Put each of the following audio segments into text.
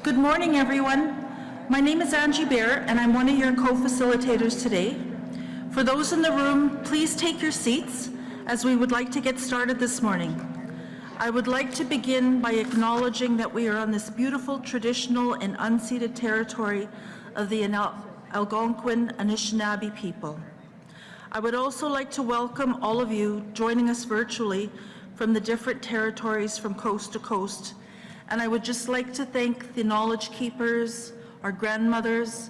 Good morning, everyone. My name is Angie Bear, and I'm one of your co-facilitators today. For those in the room, please take your seats, as we would like to get started this morning. I would like to begin by acknowledging that we are on this beautiful, traditional, and unceded territory of the Algonquin Anishinaabe people. I would also like to welcome all of you joining us virtually from the different territories from coast to coast. And I would just like to thank the knowledge keepers, our grandmothers,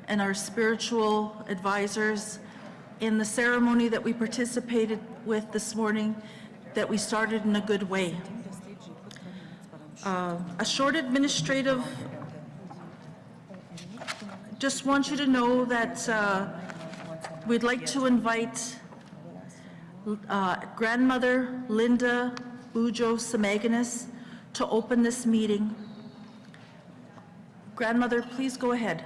and our spiritual advisors in the ceremony that we participated with this morning, that we started in a good way. A short administrative, just want you to know that we'd like to invite grandmother Linda Bujo Samaganus to open this meeting. Grandmother, please go ahead.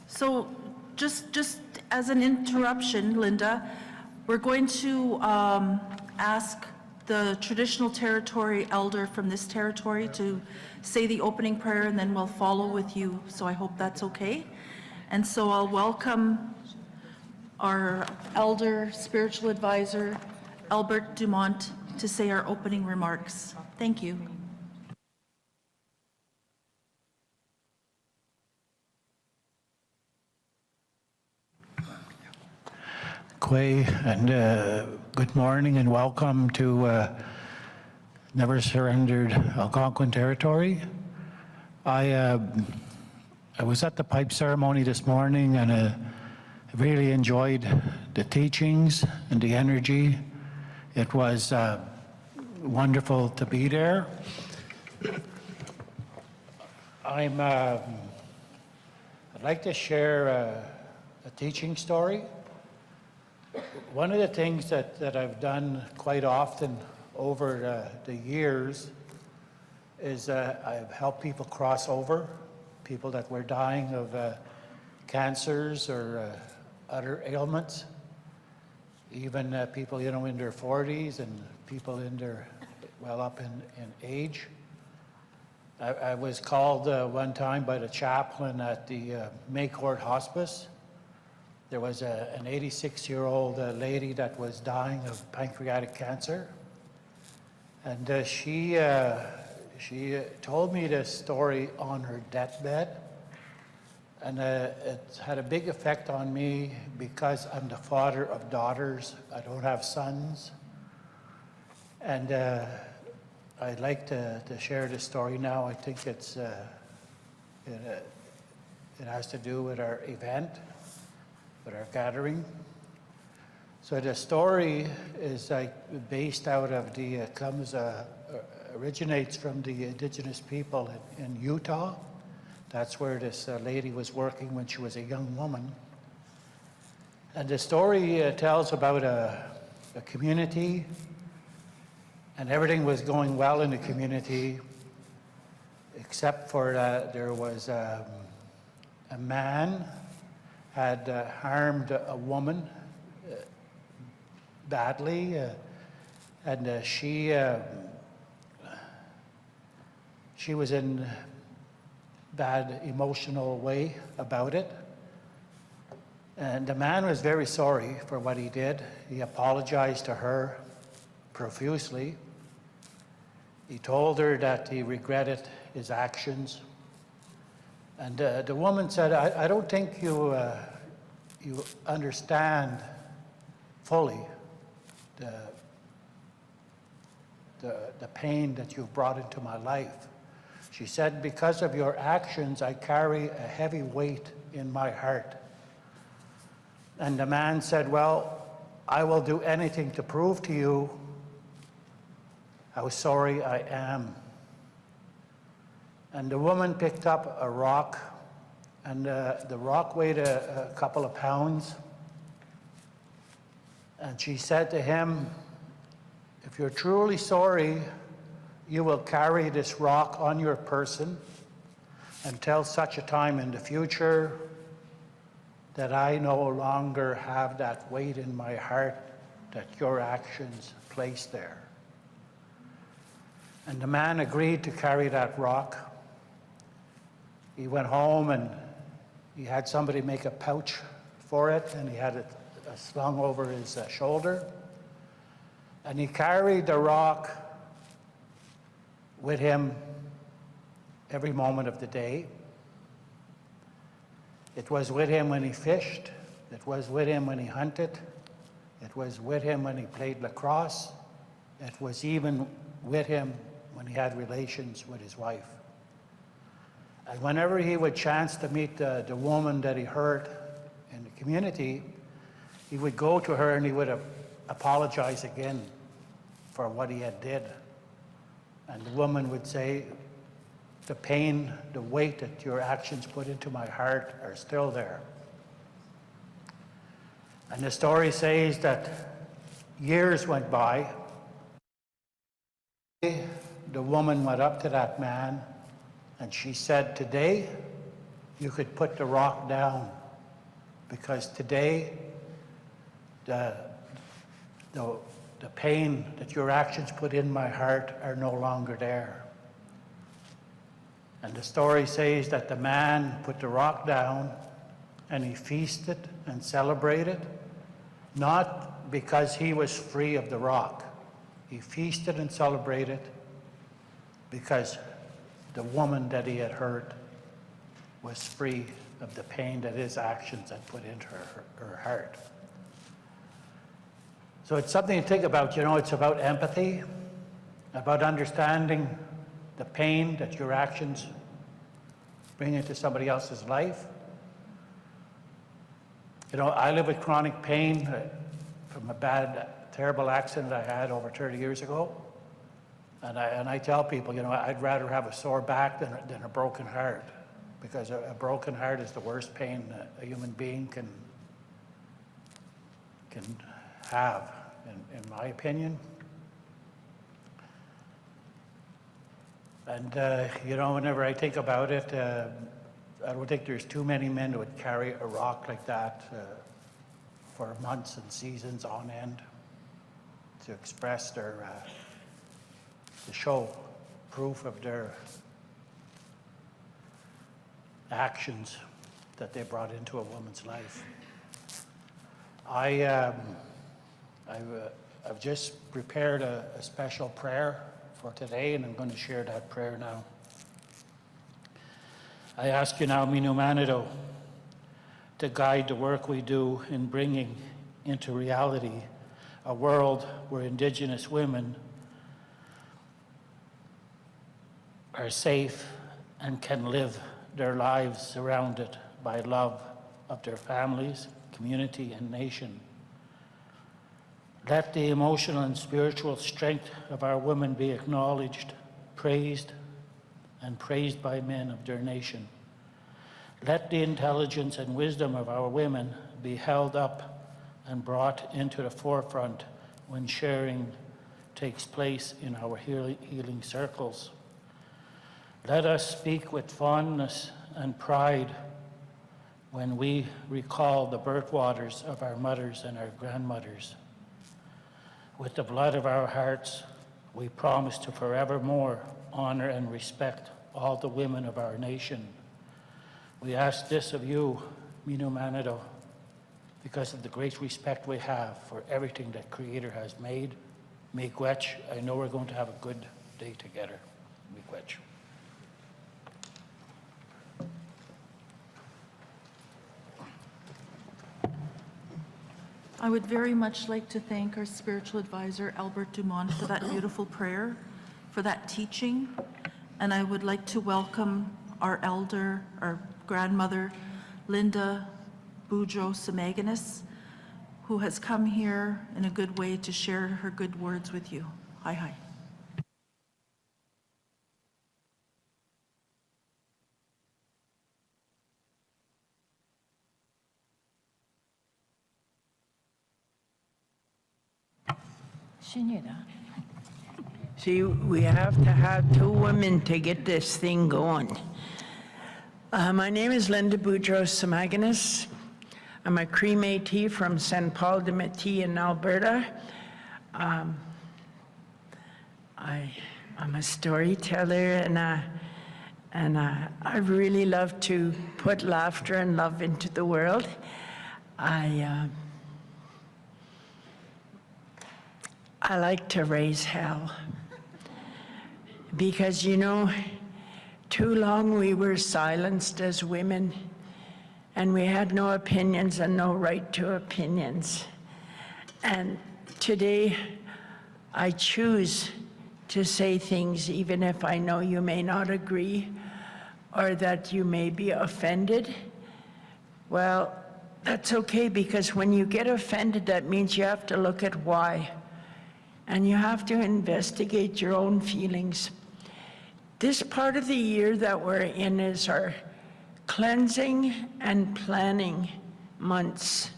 So just as an interruption, Linda, we're going to ask the traditional territory elder from this territory to say the opening prayer, and then we'll follow with you. So I hope that's okay. And so I'll welcome our elder spiritual advisor, Albert Dumont, to say our opening remarks. Thank you. Kwei, and good morning and welcome to Never Surrendered Algonquin Territory. I was at the pipe ceremony this morning, and I really enjoyed the teachings and the energy. It was wonderful to be there. I'd like to share a teaching story. One of the things that I've done quite often over the years is I've helped people cross over, people that were dying of cancers or other ailments, even people, you know, in their 40s and people in their, well up in age. I was called one time by the chaplain at the Maycourt Hospice. There was an 86-year-old lady that was dying of pancreatic cancer. And she told me this story on her deathbed. And it had a big effect on me because I'm the father of daughters. I don't have sons. And I'd like to share this story now. I think it has to do with our event, with our gathering. So the story is based out of originates from the indigenous people in Utah. That's where this lady was working when she was a young woman. And the story tells about a community, and everything was going well in the community, except for there was a man had harmed a woman badly, and she was in bad emotional way about it. And the man was very sorry for what he did. He apologized to her profusely. He told her that he regretted his actions. And the woman said, I don't think you understand fully the pain that you've brought into my life. She said, because of your actions, I carry a heavy weight in my heart. And the man said, well, I will do anything to prove to you how sorry I am. And the woman picked up a rock, and the rock weighed a couple of pounds. And she said to him, if you're truly sorry, you will carry this rock on your person until such a time in the future that I no longer have that weight in my heart that your actions placed there. And the man agreed to carry that rock. He went home and he had somebody make a pouch for it, and he had it slung over his shoulder. And he carried the rock with him every moment of the day. It was with him when he fished. It was with him when he hunted. It was with him when he played lacrosse. It was even with him when he had relations with his wife. And whenever he would chance to meet the woman that he hurt in the community, he would go to her and he would apologize again for what he had did. And the woman would say, the pain, the weight that your actions put into my heart are still there. And the story says that years went by. The woman went up to that man and she said, today you could put the rock down, because today the pain that your actions put in my heart are no longer there. And the story says that the man put the rock down and he feasted and celebrated, not because he was free of the rock. He feasted and celebrated because the woman that he had hurt was free of the pain that his actions had put into her heart. So it's something to think about, it's about empathy, about understanding the pain that your actions bring into somebody else's life. I live with chronic pain from a bad, terrible accident I had over 30 years ago. And I tell people, I'd rather have a sore back than a broken heart, because a broken heart is the worst pain a human being can have, in my opinion. And, whenever I think about it, I don't think there's too many men who would carry a rock like that for months and seasons on end to express to show proof of their actions that they brought into a woman's life. I've just prepared a special prayer for today, and I'm going to share that prayer now. I ask you now, Minu Manitou, to guide the work we do in bringing into reality a world where Indigenous women are safe and can live their lives surrounded by love of their families, community, and nation. Let the emotional and spiritual strength of our women be acknowledged, praised, and praised by men of their nation. Let the intelligence and wisdom of our women be held up and brought into the forefront when sharing takes place in our healing circles. Let us speak with fondness and pride when we recall the birth waters of our mothers and our grandmothers. With the blood of our hearts, we promise to forevermore honor and respect all the women of our nation. We ask this of you, Minu Manitou, because of the great respect we have for everything that Creator has made. Miigwech, I know we're going to have a good day together. Miigwech. I would very much like to thank our spiritual advisor, Albert Dumont, for that beautiful prayer, for that teaching. And I would like to welcome our elder, our grandmother, Linda Boudreau-Samaginnis, who has come here in a good way to share her good words with you. Hi, hi. See, we have to have two women to get this thing going. My name is Linda Boudreau-Samaginnis. I'm a Cree Métis from St. Paul de Métis in Alberta. I'm a storyteller, and I really love to put laughter and love into the world. I like to raise hell because, you know, too long we were silenced as women, and we had no opinions and no right to opinions. And today I choose to say things even if I know you may not agree or that you may be offended. Well, that's okay, because when you get offended, that means you have to look at why, and you have to investigate your own feelings. This part of the year that we're in is our cleansing and planning months.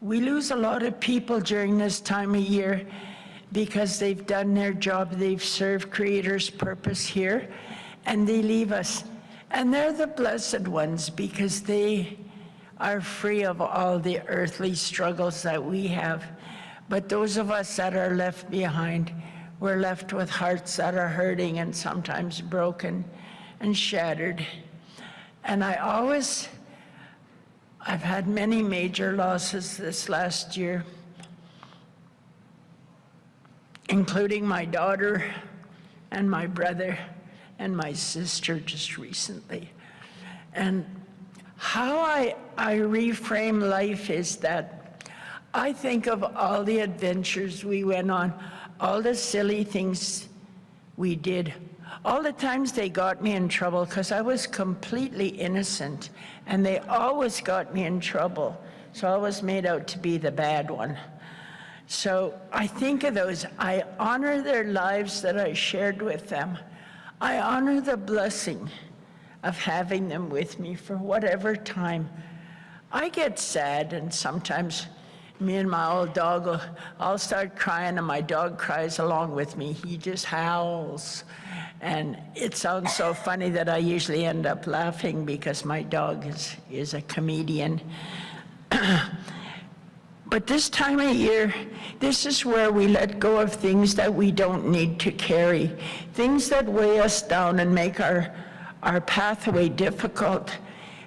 We lose a lot of people during this time of year because they've done their job, they've served Creator's purpose here, and they leave us. And they're the blessed ones because they are free of all the earthly struggles that we have. But those of us that are left behind, we're left with hearts that are hurting and sometimes broken and shattered. And I've had many major losses this last year, including my daughter and my brother and my sister just recently. And how I reframe life is that I think of all the adventures we went on, all the silly things we did, all the times they got me in trouble, because I was completely innocent, and they always got me in trouble. So I was made out to be the bad one. So I think of those. I honor their lives that I shared with them. I honor the blessing of having them with me for whatever time. I get sad, and sometimes me and my old dog I'll start crying, and my dog cries along with me. He just howls. And it sounds so funny that I usually end up laughing because my dog is a comedian. But this time of year, this is where we let go of things that we don't need to carry, things that weigh us down and make our pathway difficult.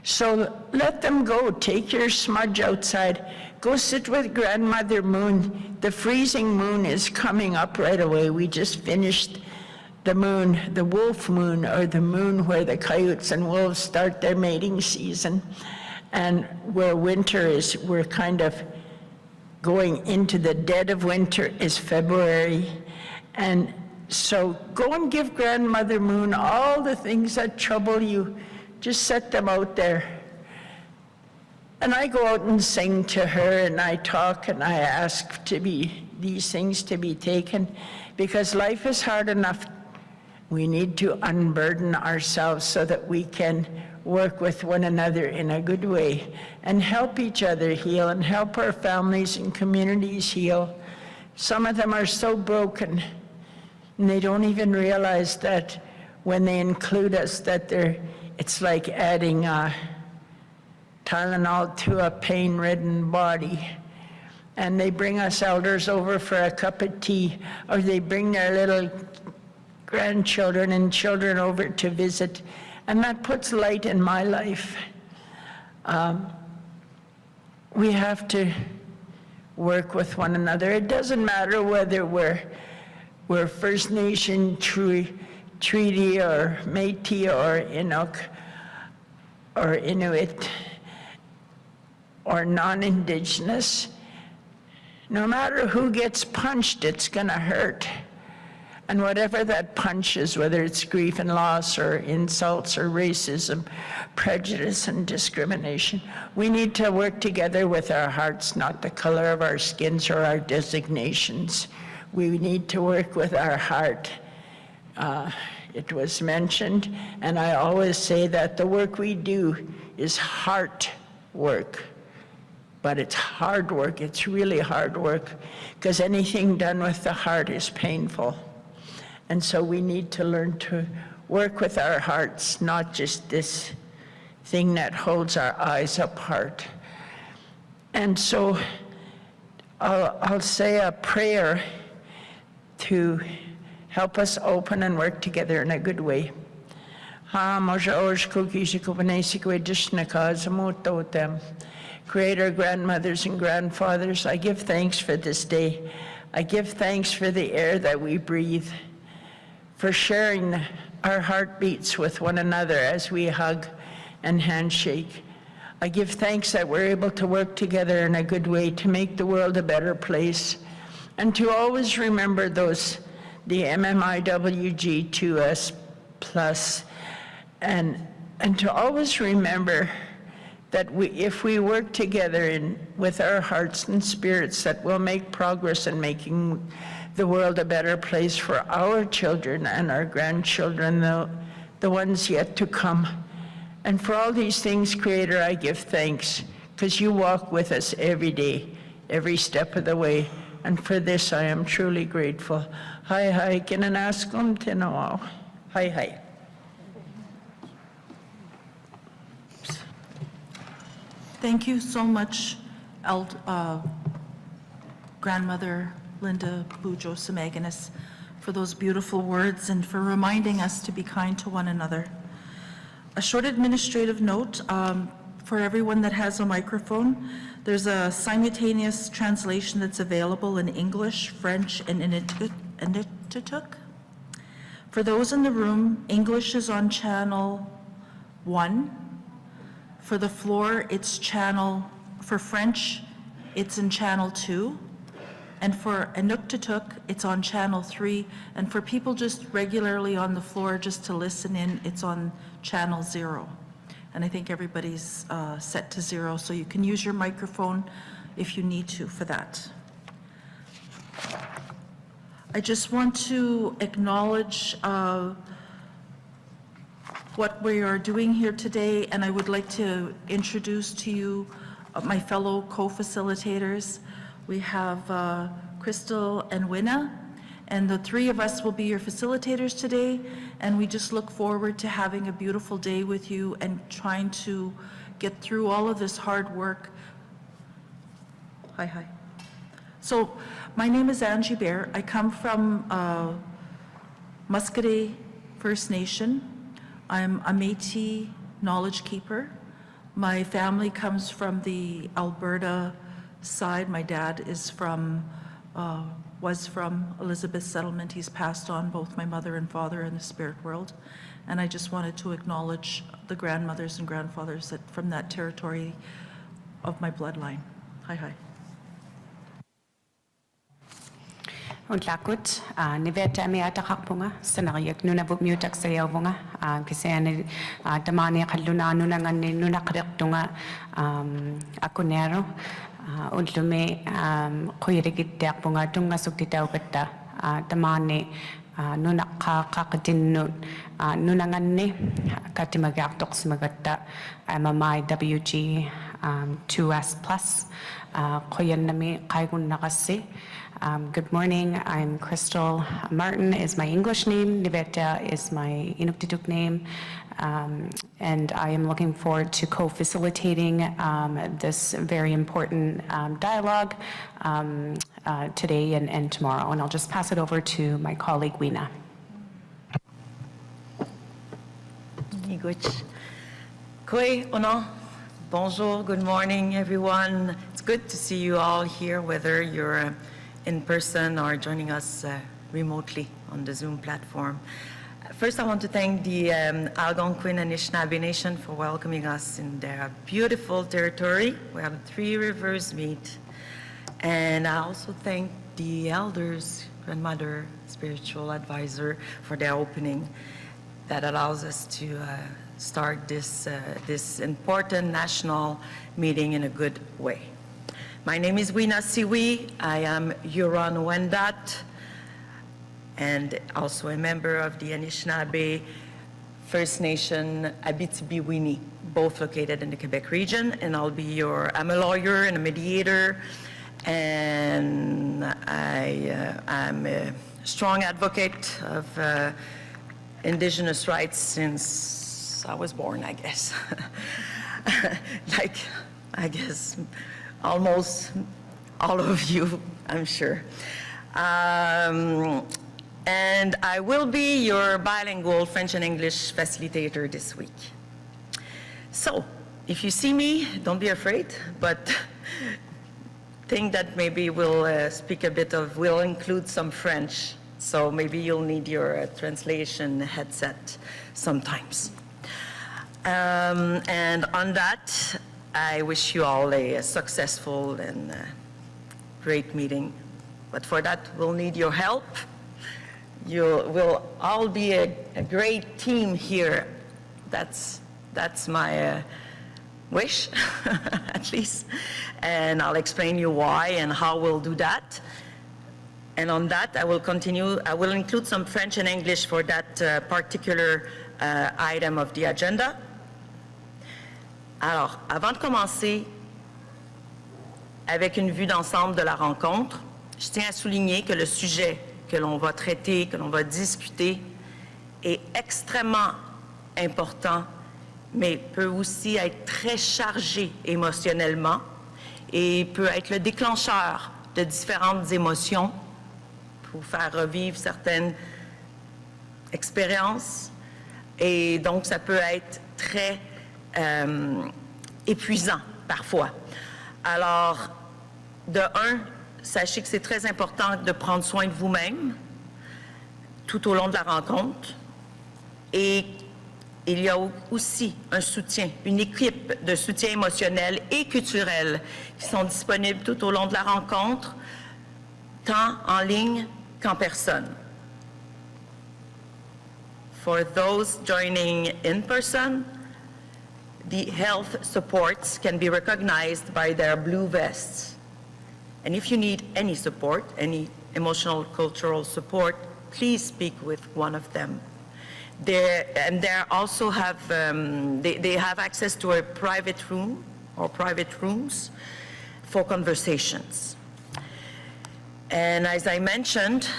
So let them go. Take your smudge outside. Go sit with Grandmother Moon. The freezing moon is coming up right away. We just finished the moon, the wolf moon, or the moon where the coyotes and wolves start their mating season. And where winter is, we're kind of going into the dead of winter is February. And so go and give Grandmother Moon all the things that trouble you. Just set them out there. And I go out and sing to her, and I talk, and I ask these things to be taken, because life is hard enough. We need to unburden ourselves so that we can work with one another in a good way and help each other heal and help our families and communities heal. Some of them are so broken, and they don't even realize that when they include us, that it's like adding Tylenol to a pain-ridden body. And they bring us elders over for a cup of tea, or they bring their little grandchildren and children over to visit, and that puts light in my life. We have to work with one another. It doesn't matter whether we're First Nation, Treaty, or Métis, or Inuk, or Inuit, or non-Indigenous. No matter who gets punched, it's gonna hurt. And whatever that punch is, whether it's grief and loss, or insults, or racism, prejudice and discrimination, we need to work together with our hearts, not the color of our skins or our designations. We need to work with our heart. It was mentioned, and I always say that the work we do is heart work. But it's hard work. It's really hard work, because anything done with the heart is painful. And so we need to learn to work with our hearts, not just this thing that holds our eyes apart. And so I'll say a prayer to help us open and work together in a good way. Creator, grandmothers and grandfathers, I give thanks for this day. I give thanks for the air that we breathe, for sharing our heartbeats with one another as we hug and handshake. I give thanks that we're able to work together in a good way to make the world a better place, and to always remember the MMIWG2S+, and to always remember that if we work together with our hearts and spirits, that we'll make progress in making the world a better place for our children and our grandchildren, the ones yet to come. And for all these things, Creator, I give thanks, because you walk with us every day, every step of the way. And for this, I am truly grateful. Hi, hi, kinanaskum tinawao. Hi, hi. Thank you so much, Grandmother Linda Bujo Samaganus, for those beautiful words and for reminding us to be kind to one another. A short administrative note for everyone that has a microphone. There's a simultaneous translation that's available in English, French, and Inuktitut. For those in the room, English is on channel 1. For the floor, for French, it's in channel 2. And for Inuktitut, it's on channel 3. And for people just regularly on the floor, just to listen in, it's on channel 0. And I think everybody's set to 0, so you can use your microphone if you need to for that. I just want to acknowledge what we are doing here today, and I would like to introduce to you my fellow co-facilitators. We have Crystal and Winna, and the three of us will be your facilitators today, and we just look forward to having a beautiful day with you and trying to get through all of this hard work. Hi, hi. So my name is Angie Bear. I come from Muscatee First Nation. I'm a Métis knowledge keeper. My family comes from the Alberta side. My dad is was from Elizabeth Settlement. He's passed on, both my mother and father, in the spirit world. And I just wanted to acknowledge the grandmothers and grandfathers from that territory of my bloodline. Hi, hi. Untlakut, niveta mi atakakpunga, sanariyak nuna bukmutak sa yawunga, kasi ani damani kaluna nunangan ni nunakrektunga akunero, untlume kuyirikit punga tunga suktitaw kata, damani nunakakakatinun nunangan ni katimagaktok smagata, MMI WG 2S+, kuyan nami kaigun nakasi. Good morning, I'm Crystal. Martin is my English name, Niveta is my Inuktitut name, and I am looking forward to co-facilitating this very important dialogue today and tomorrow, and I'll just pass it over to my colleague, Weena. Koi ono, bonjour, good morning, everyone. It's good to see you all here, whether you're in person or joining us remotely on the Zoom platform. First, I want to thank the Algonquin and Anishinaabe Nation for welcoming us in their beautiful territory where the three rivers meet. And I also thank the elders, grandmother, spiritual advisor for their opening that allows us to start this important national meeting in a good way. My name is Weena Siwi. I am Huron-Wendat and also a member of the Anishinaabe First Nation Abitibi-Winni, both located in the Quebec region. And I'm a lawyer and a mediator, and I'm a strong advocate of Indigenous rights since I was born, I guess. Like, I guess almost all of you, I'm sure. And I will be your bilingual French and English facilitator this week. So, if you see me, don't be afraid, but think that maybe we'll speak a bit of, we'll include some French, so maybe you'll need your translation headset sometimes. And on that, I wish you all a successful and great meeting. But for that, we'll need your help. We'll all be a great team here. That's my wish, at least. And I'll explain you why and how we'll do that. And on that, I will continue. I will include some French and English for that particular item of the agenda. Alors, avant de commencer avec une vue d'ensemble de la rencontre, je tiens à souligner que le sujet que l'on va traiter, que l'on va discuter, est extrêmement important, mais peut aussi être très chargé émotionnellement et peut être le déclencheur de différentes émotions pour faire revivre certaines expériences. Et donc, ça peut être très épuisant parfois. Alors, de un, sachez que c'est très important de prendre soin de vous-même tout au long de la rencontre. Et il y a aussi un soutien, une équipe de soutien émotionnel et culturel qui sont disponibles tout au long de la rencontre, tant en ligne qu'en personne. For those joining in person, the health supports can be recognized by their blue vests. And if you need any support, any emotional, cultural support, please speak with one of them. They also have, they have access to a private room or private rooms for conversations. And as I mentioned,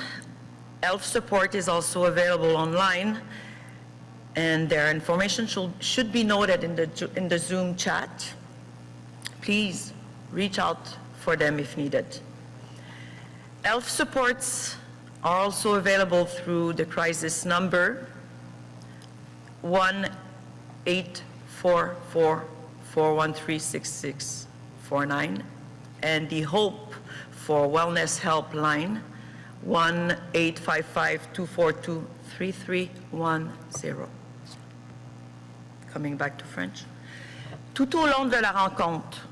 ELF support is also available online, and their information should be noted in the Zoom chat. Please reach out for them if needed. ELF supports are also available through the crisis number 1-844-413-6649 and the Hope for Wellness Helpline 1-855-242-3310. Coming back to French. Tout au long de la rencontre,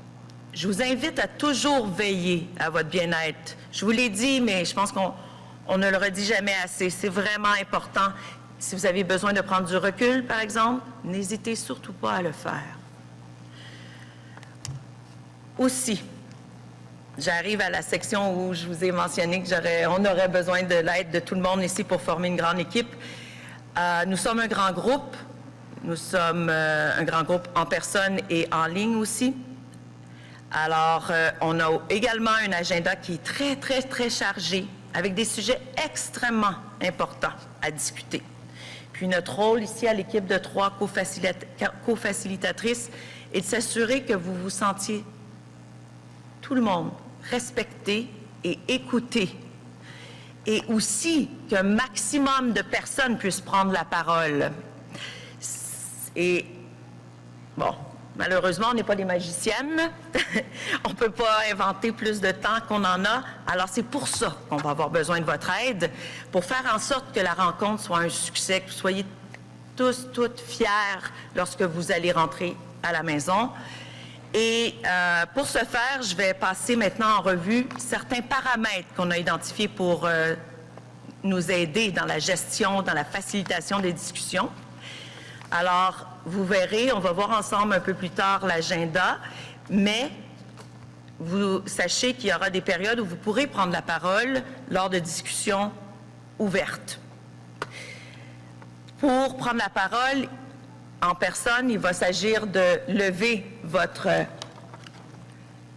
je vous invite à toujours veiller à votre bien-être. Je vous l'ai dit, mais je pense qu'on ne le redit jamais assez. C'est vraiment important. Si vous avez besoin de prendre du recul, par exemple, n'hésitez surtout pas à le faire. Aussi, j'arrive à la section où je vous ai mentionné qu'on aurait besoin de l'aide de tout le monde ici pour former une grande équipe. Nous sommes un grand groupe. Nous sommes un grand groupe en personne et en ligne aussi. Alors, on a également un agenda qui est très, très, très chargé, avec des sujets extrêmement importants à discuter. Puis notre rôle ici à l'équipe de 3 co-facilitatrices est de s'assurer que vous vous sentiez, tout le monde, respecté et écouté. Et aussi qu'un maximum de personnes puissent prendre la parole. Et, bon, malheureusement, on n'est pas des magiciennes. On ne peut pas inventer plus de temps qu'on en a. Alors, c'est pour ça qu'on va avoir besoin de votre aide, pour faire en sorte que la rencontre soit un succès, que vous soyez tous, toutes fiers lorsque vous allez rentrer à la maison. Et pour ce faire, je vais passer maintenant en revue certains paramètres qu'on a identifiés pour nous aider dans la gestion, dans la facilitation des discussions. Alors, vous verrez, on va voir ensemble un peu plus tard l'agenda, mais vous sachez qu'il y aura des périodes où vous pourrez prendre la parole lors de discussions ouvertes. Pour prendre la parole en personne, il va s'agir de lever votre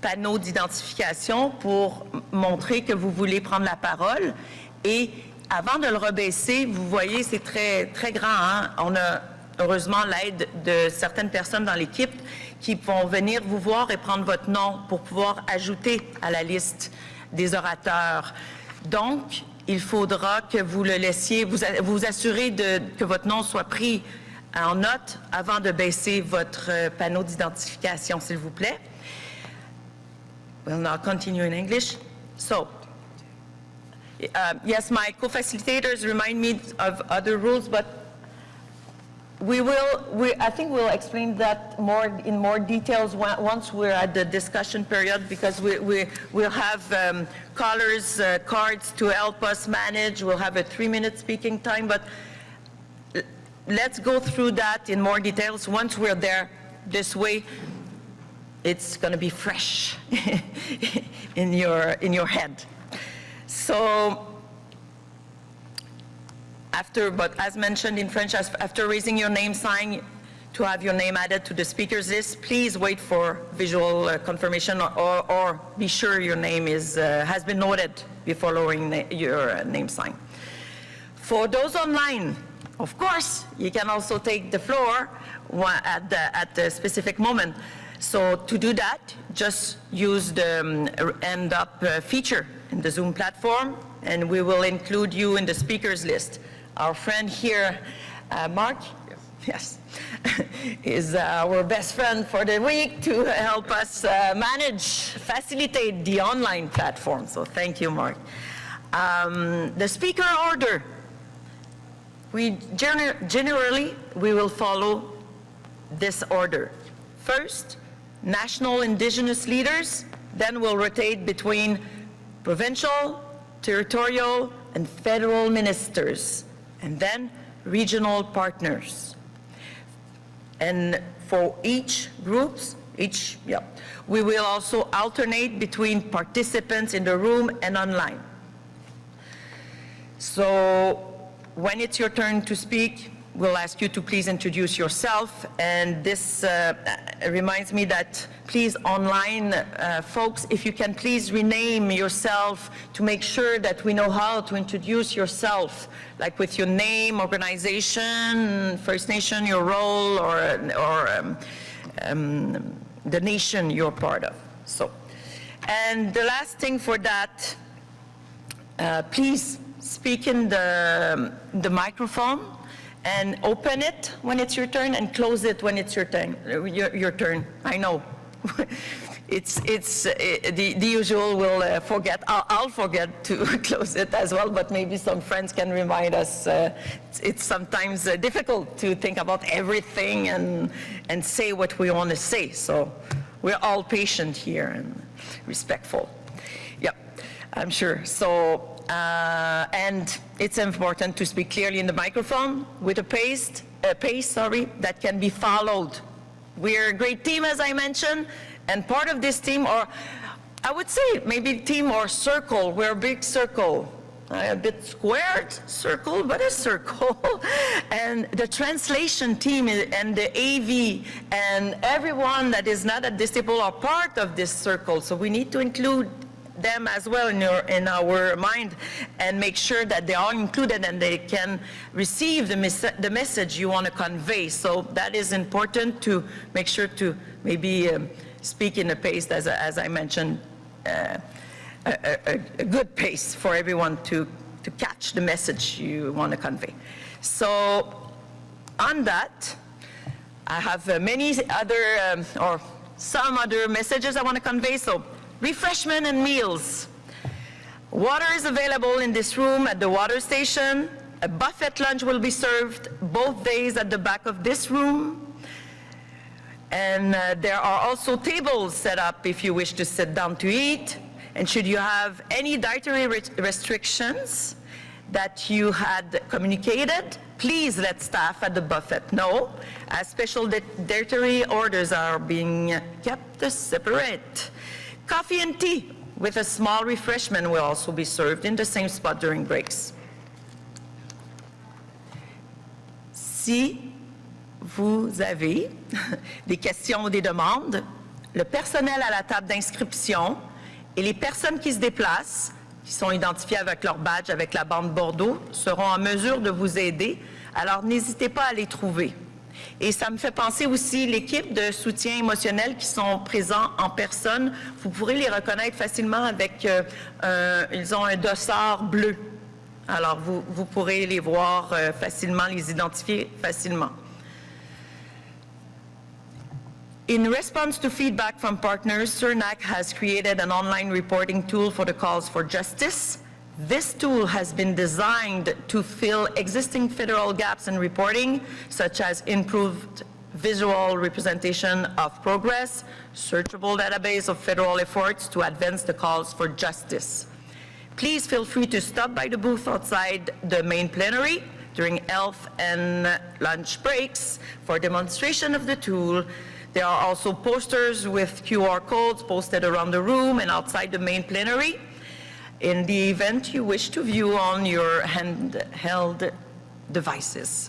panneau d'identification pour montrer que vous voulez prendre la parole. Et avant de le rebaisser, vous voyez, c'est très, très grand, hein? On a heureusement l'aide de certaines personnes dans l'équipe qui vont venir vous voir et prendre votre nom pour pouvoir ajouter à la liste des orateurs. Donc, il faudra que vous le laissiez, vous assurer que votre nom soit pris en note avant de baisser votre panneau d'identification, s'il vous plaît. We'll now continue in English. So, yes, my co-facilitators remind me of other rules, but I think we'll explain that in more details once we're at the discussion period, because we'll have callers' cards to help us manage. We'll have a 3-minute speaking time, but let's go through that in more details once we're there. This way, it's going to be fresh in your head. So, but as mentioned in French, after raising your name sign to have your name added to the speakers list, please wait for visual confirmation or be sure your name has been noted before lowering your name sign. For those online, of course, you can also take the floor at the specific moment. So to do that, just use the end up feature in the Zoom platform, and we will include you in the speakers list. Our friend here, Mark, yes, is our best friend for the week to help us facilitate the online platform. So thank you, Mark. The speaker order. Generally, we will follow this order. First, national Indigenous leaders, then we'll rotate between provincial, territorial, and federal ministers, and then regional partners. And for each groups, we will also alternate between participants in the room and online. So when it's your turn to speak, we'll ask you to please introduce yourself, and this reminds me that please online folks, if you can please rename yourself to make sure that we know how to introduce yourself, like with your name, organization, First Nation, your role, or the nation you're part of. So, and the last thing for that, please speak in the microphone, and open it when it's your turn and close it when it's your turn. Your turn. I know. It's the usual. We'll forget. I'll forget to close it as well. But maybe some friends can remind us. It's sometimes difficult to think about everything and say what we want to say. So we're all patient here and respectful. Yeah, I'm sure. So. And it's important to speak clearly in the microphone with a pace that can be followed. We're a great team, as I mentioned, and part of this team, or I would say maybe team or circle, we're a big circle, a bit squared circle, but a circle. And the translation team and the AV and everyone that is not at this table are part of this circle, so we need to include them as well in our mind and make sure that they are included and they can receive the message you want to convey. So that is important to make sure to maybe speak in a pace, as I mentioned, a good pace for everyone to catch the message you want to convey. So on that, I have many other, or some other messages I want to convey. So, refreshment and meals. Water is available in this room at the water station. A buffet lunch will be served both days at the back of this room. And there are also tables set up if you wish to sit down to eat. And should you have any dietary restrictions that you had communicated, please let staff at the buffet know, as special dietary orders are being kept separate. Coffee and tea with a small refreshment will also be served in the same spot during breaks. Si vous avez des questions ou des demandes, le personnel à la table d'inscription et les personnes qui se déplacent, qui sont identifiées avec leur badge, avec la bande Bordeaux, seront en mesure de vous aider. Alors n'hésitez pas à les trouver. Et ça me fait penser aussi l'équipe de soutien émotionnel qui sont présents en personne. Vous pourrez les reconnaître facilement avec, ils ont un dossard bleu. Alors, vous pourrez les voir facilement, les identifier facilement. In response to feedback from partners, CERNAC has created an online reporting tool for the calls for justice. This tool has been designed to fill existing federal gaps in reporting, such as improved visual representation of progress, searchable database of federal efforts to advance the calls for justice. Please feel free to stop by the booth outside the main plenary during health and lunch breaks for demonstration of the tool. There are also posters with QR codes posted around the room and outside the main plenary in the event you wish to view on your handheld devices.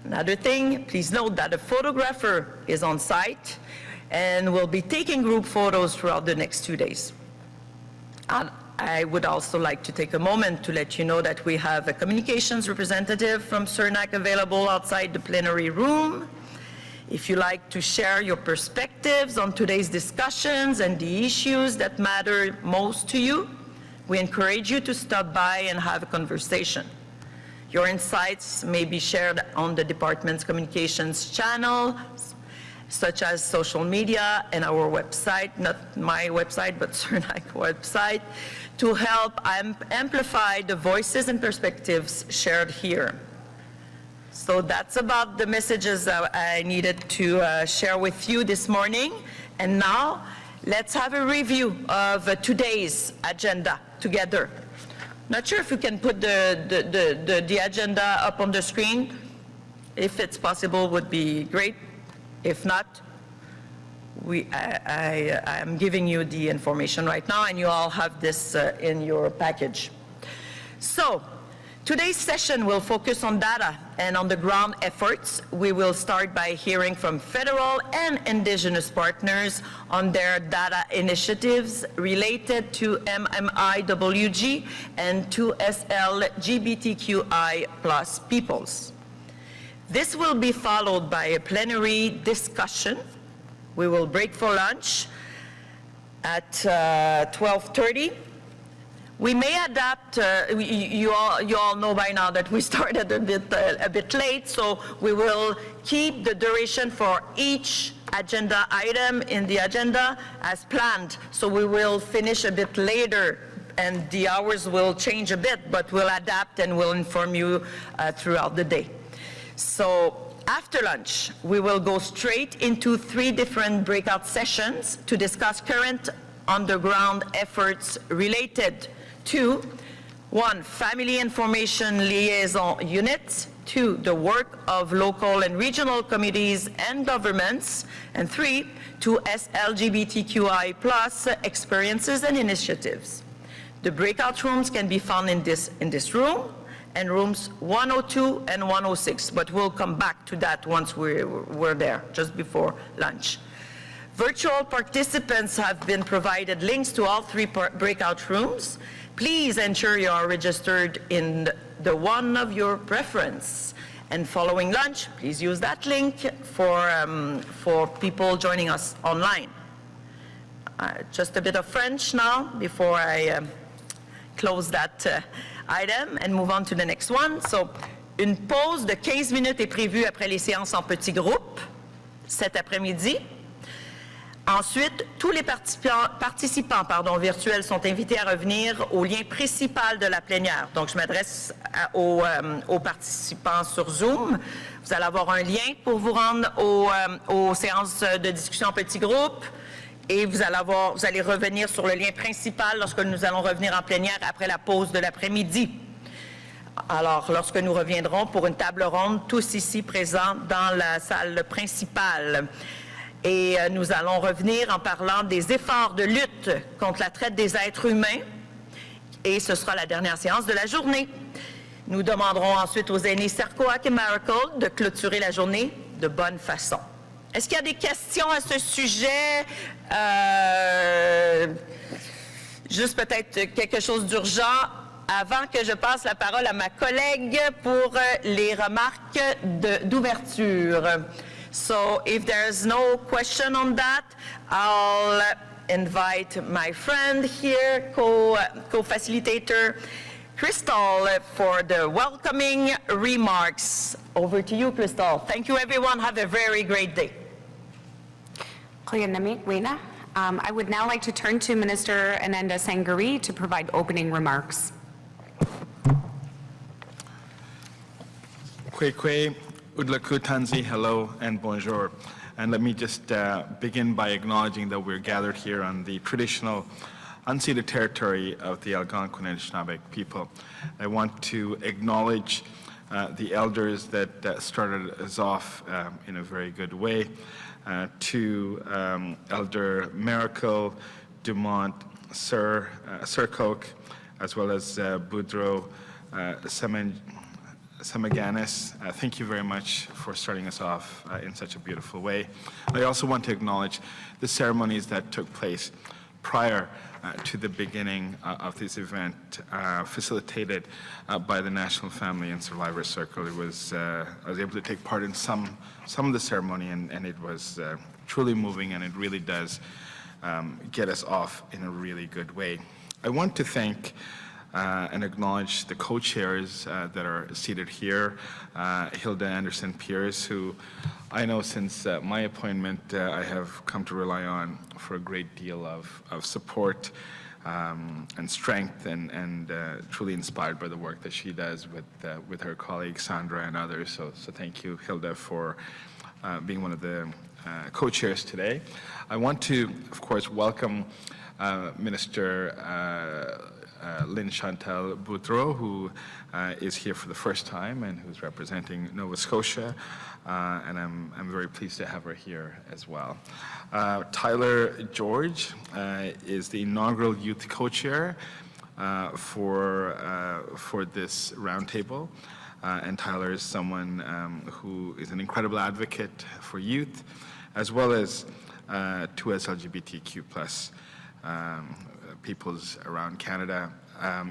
Another thing, please note that a photographer is on site and will be taking group photos throughout the next 2 days. I would also like to take a moment to let you know that we have a communications representative from CERNAC available outside the plenary room. If you like to share your perspectives on today's discussions and the issues that matter most to you, we encourage you to stop by and have a conversation. Your insights may be shared on the department's communications channels, such as social media and our website, not my website, but CERNAC website, to help amplify the voices and perspectives shared here. So that's about the messages that I needed to share with you this morning. And now, let's have a review of today's agenda together. Not sure if we can put the agenda up on the screen. If it's possible, would be great. If not, I am giving you the information right now, and you all have this in your package. So, today's session will focus on data and on-the-ground efforts. We will start by hearing from federal and Indigenous partners on their data initiatives related to MMIWG and 2SL LGBTQI+ peoples. This will be followed by a plenary discussion. We will break for lunch at 12:30. We may adapt, you all know by now that we started a bit late, so we will keep the duration for each agenda item in the agenda as planned. So we will finish a bit later, and the hours will change a bit, but we'll adapt and we'll inform you throughout the day. So after lunch, we will go straight into 3 different breakout sessions to discuss current on-the-ground efforts related to 1, Family Information Liaison Unit, 2, the work of local and regional committees and governments, and 3, 2S LGBTQI+ experiences and initiatives. The breakout rooms can be found in this room, and rooms 102 and 106, but we'll come back to that once we're there, just before lunch. Virtual participants have been provided links to all 3 breakout rooms. Please ensure you are registered in the one of your preference. And following lunch, please use that link for people joining us online. Just a bit of French now before I close that item and move on to the next one. So, une pause de 15 minutes est prévue après les séances en petits groupes cet après-midi. Ensuite, tous les participants virtuels sont invités à revenir au lien principal de la plénière. Donc, je m'adresse aux participants sur Zoom. Vous allez avoir un lien pour vous rendre aux séances de discussion en petits groupes. Et vous allez revenir sur le lien principal lorsque nous allons revenir en plénière après la pause de l'après-midi. Alors, lorsque nous reviendrons pour une table ronde, tous ici présents dans la salle principale. Et nous allons revenir en parlant des efforts de lutte contre la traite des êtres humains. Et ce sera la dernière séance de la journée. Nous demanderons ensuite aux aînés Sercoak et Miracle de clôturer la journée de bonne façon. Est-ce qu'il y a des questions à ce sujet? Juste peut-être quelque chose d'urgent. avant que je passe la parole à ma collègue pour les remarques d'ouverture. So if there's no question on that, I'll invite my friend here, co-facilitator, Crystal, for the welcoming remarks. Over to you, Crystal. Thank you, everyone. Have a very great day. I would now like to turn to Minister Anandasangaree to provide opening remarks. Kwekwe, Udlakutanzi, hello and bonjour. And let me just begin by acknowledging that we're gathered here on the traditional unceded territory of the Algonquin and Anishinaabe people. I want to acknowledge the elders that started us off in a very good way. To Elder Miracle, Dumont, Sir Coke, as well as Boudreau, Samaganis. Thank you very much for starting us off in such a beautiful way. I also want to acknowledge the ceremonies that took place prior to the beginning of this event, facilitated by the National Family and Survivor Circle. I was able to take part in some of the ceremony, and it was truly moving, and it really does get us off in a really good way. I want to thank and acknowledge the co-chairs that are seated here, Hilda Anderson-Pierce, who I know since my appointment I have come to rely on for a great deal of support and strength, and truly inspired by the work that she does with her colleague Sandra and others. So thank you, Hilda, for being one of the co-chairs today. I want to, of course, welcome Minister Lynn Chantal Boudreau, who is here for the first time and who's representing Nova Scotia, and I'm very pleased to have her here as well. Tyler George is the inaugural youth co-chair for this roundtable, and Tyler is someone who is an incredible advocate for youth, as well as to us LGBTQ+ peoples around Canada.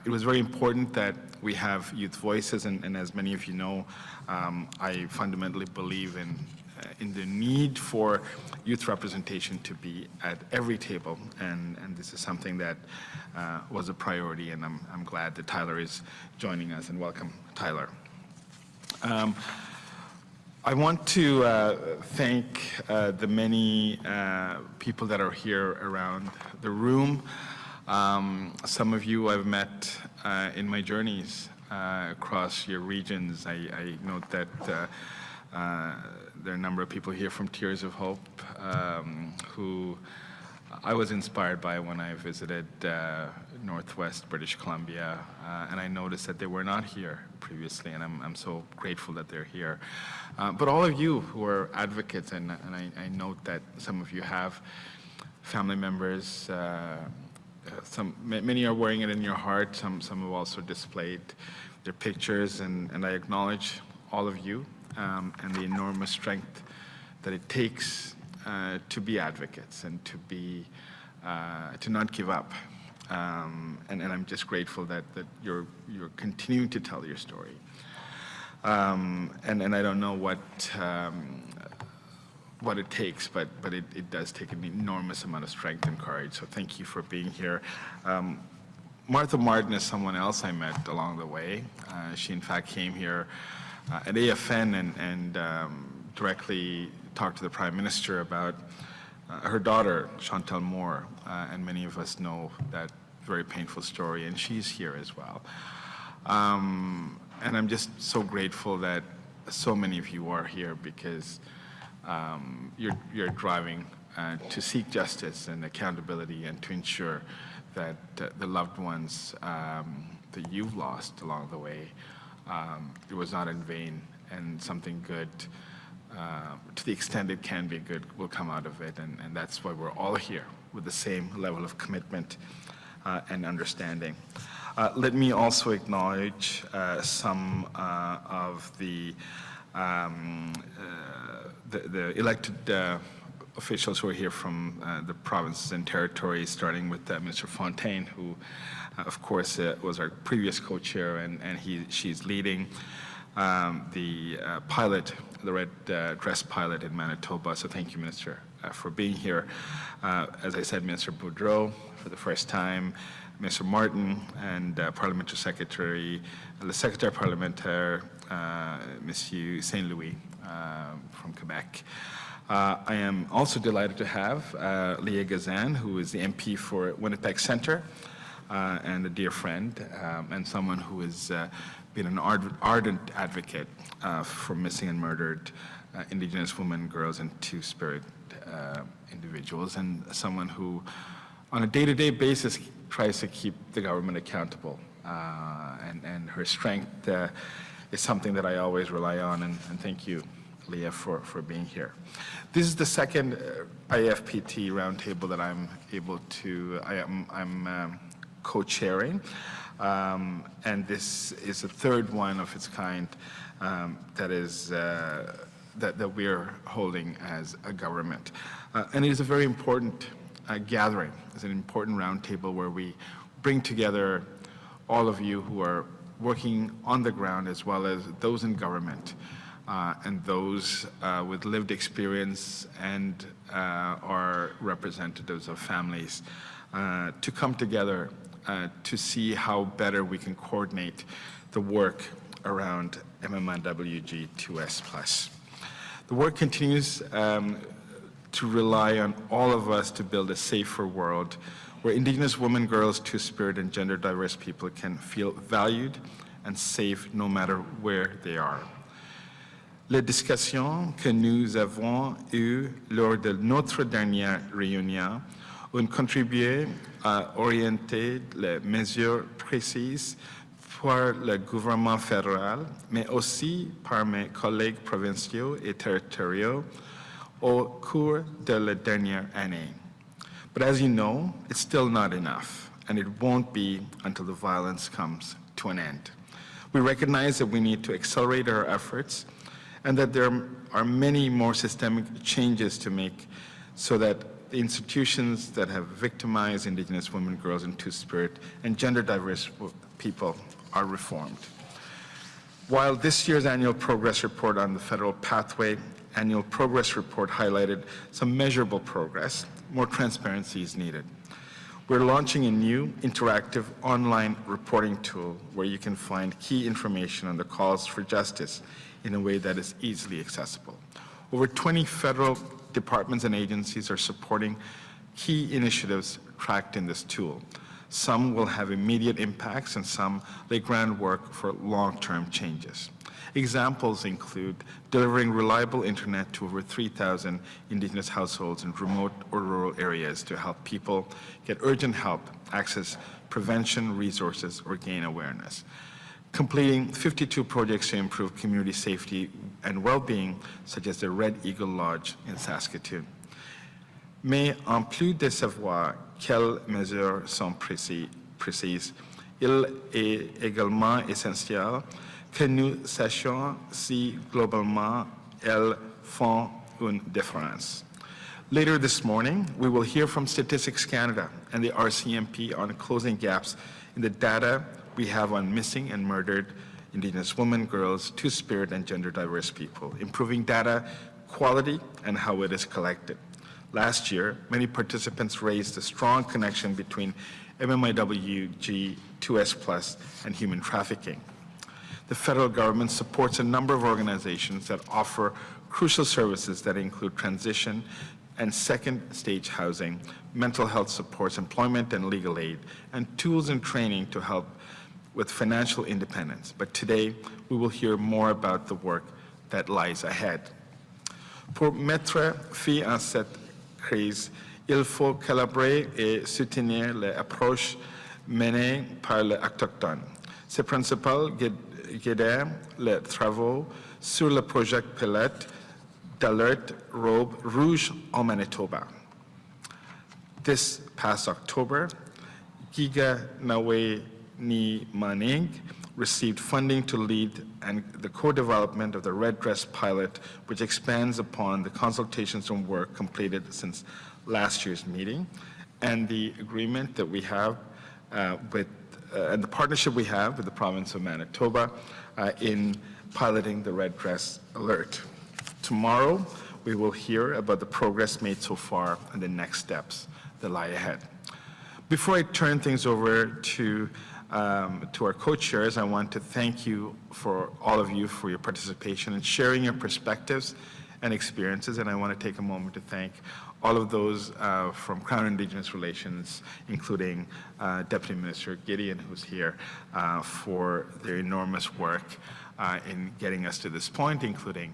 It was very important that we have youth voices, and as many of you know, I fundamentally believe in the need for youth representation to be at every table, and this is something that was a priority, and I'm glad that Tyler is joining us, and welcome, Tyler. I want to thank the many people that are here around the room. Some of you I've met in my journeys across your regions. I note that there are a number of people here from Tears of Hope who I was inspired by when I visited Northwest British Columbia, and I noticed that they were not here previously, and I'm so grateful that they're here. But all of you who are advocates, and I note that some of you have family members, many are wearing it in your heart, some have also displayed their pictures, and I acknowledge all of you and the enormous strength that it takes to be advocates and to not give up. And I'm just grateful that you're continuing to tell your story. And I don't know what it takes, but it does take an enormous amount of strength and courage. So thank you for being here. Martha Martin is someone else I met along the way. She in fact came here at AFN and directly talked to the Prime Minister about her daughter, Chantal Moore, and many of us know that very painful story, and she's here as well. And I'm just so grateful that so many of you are here, because you're driving to seek justice and accountability and to ensure that the loved ones that you've lost along the way, it was not in vain, and something good, to the extent it can be good, will come out of it. And that's why we're all here with the same level of commitment and understanding. Let me also acknowledge some of the elected officials who are here from the provinces and territories, starting with Mr. Fontaine, who, of course, was our previous co-chair, and she's leading the pilot, the Red Dress pilot in Manitoba. So thank you, Minister, for being here. As I said, Minister Boudreau, for the first time, Mr. Martin, and Parliamentary Secretary, the Secretary Parlementaire, Monsieur Saint-Louis from Quebec. I am also delighted to have Leah Gazan, who is the MP for Winnipeg Centre, and a dear friend, and someone who has been an ardent advocate for missing and murdered Indigenous women, girls, and Two-Spirit individuals, and someone who, on a day-to-day basis, tries to keep the government accountable. And her strength is something that I always rely on, and thank you, Leah, for being here. This is the second IFPT roundtable that I'm co-chairing, and this is the third one of its kind that we're holding as a government. And it is a very important gathering. It's an important roundtable where we bring together all of you who are working on the ground, as well as those in government, and those with lived experience and are representatives of families, to come together to see how better we can coordinate the work around MMIWG 2S+. The work continues to rely on all of us to build a safer world where Indigenous women, girls, Two-Spirit, and gender diverse people can feel valued and safe no matter where they are. Les discussions que nous avons eues lors de notre dernière réunion ont contribué à orienter les mesures précises par le gouvernement fédéral, mais aussi par mes collègues provinciaux et territoriaux au cours de la dernière année. But as you know, it's still not enough, and it won't be until the violence comes to an end. We recognize that we need to accelerate our efforts and that there are many more systemic changes to make so that the institutions that have victimized Indigenous women, girls, and Two-Spirit and gender diverse people are reformed. While this year's annual progress report on the federal pathway annual progress report highlighted some measurable progress, more transparency is needed. We're launching a new interactive online reporting tool where you can find key information on the calls for justice in a way that is easily accessible. Over 20 federal departments and agencies are supporting key initiatives tracked in this tool. Some will have immediate impacts and some lay groundwork for long-term changes. Examples include delivering reliable internet to over 3,000 Indigenous households in remote or rural areas to help people get urgent help, access prevention resources, or gain awareness. Completing 52 projects to improve community safety and well-being, such as the Red Eagle Lodge in Saskatoon. Mais en plus de savoir quelles mesures sont précises, il est également essentiel que nous sachions si globalement elles font une différence. Later this morning, we will hear from Statistics Canada and the RCMP on closing gaps in the data we have on missing and murdered Indigenous women, girls, Two-Spirit, and gender diverse people, improving data quality and how it is collected. Last year, many participants raised a strong connection between MMIWG 2S+ and human trafficking. The federal government supports a number of organizations that offer crucial services that include transition and second-stage housing, mental health supports, employment and legal aid, and tools and training to help with financial independence. But today, we will hear more about the work that lies ahead. Pour mettre fin à cette crise, il faut collaborer et soutenir l'approche menée par les autochtones. Ces principes guider les travaux sur le projet pilote d'alerte robe rouge en Manitoba. This past October, Giga Nawe Ni Maning received funding to lead and the co-development of the Red Dress pilot, which expands upon the consultations and work completed since last year's meeting, and the agreement that we have and the partnership we have with the province of Manitoba in piloting the Red Dress Alert. Tomorrow, we will hear about the progress made so far and the next steps that lie ahead. Before I turn things over to our co-chairs, I want to thank you for all of you for your participation and sharing your perspectives and experiences, and I want to take a moment to thank all of those from Crown-Indigenous Relations, including Deputy Minister Gideon, who's here, for their enormous work in getting us to this point, including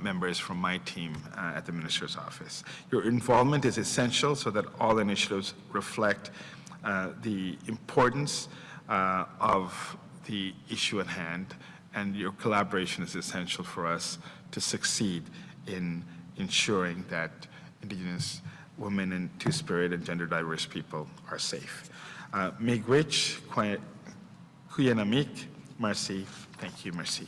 members from my team at the Minister's Office. Your involvement is essential so that all initiatives reflect the importance of the issue at hand, and your collaboration is essential for us to succeed in ensuring that Indigenous women and Two-Spirit and gender diverse people are safe. Miigwech, Kuyanamik, merci, thank you, merci.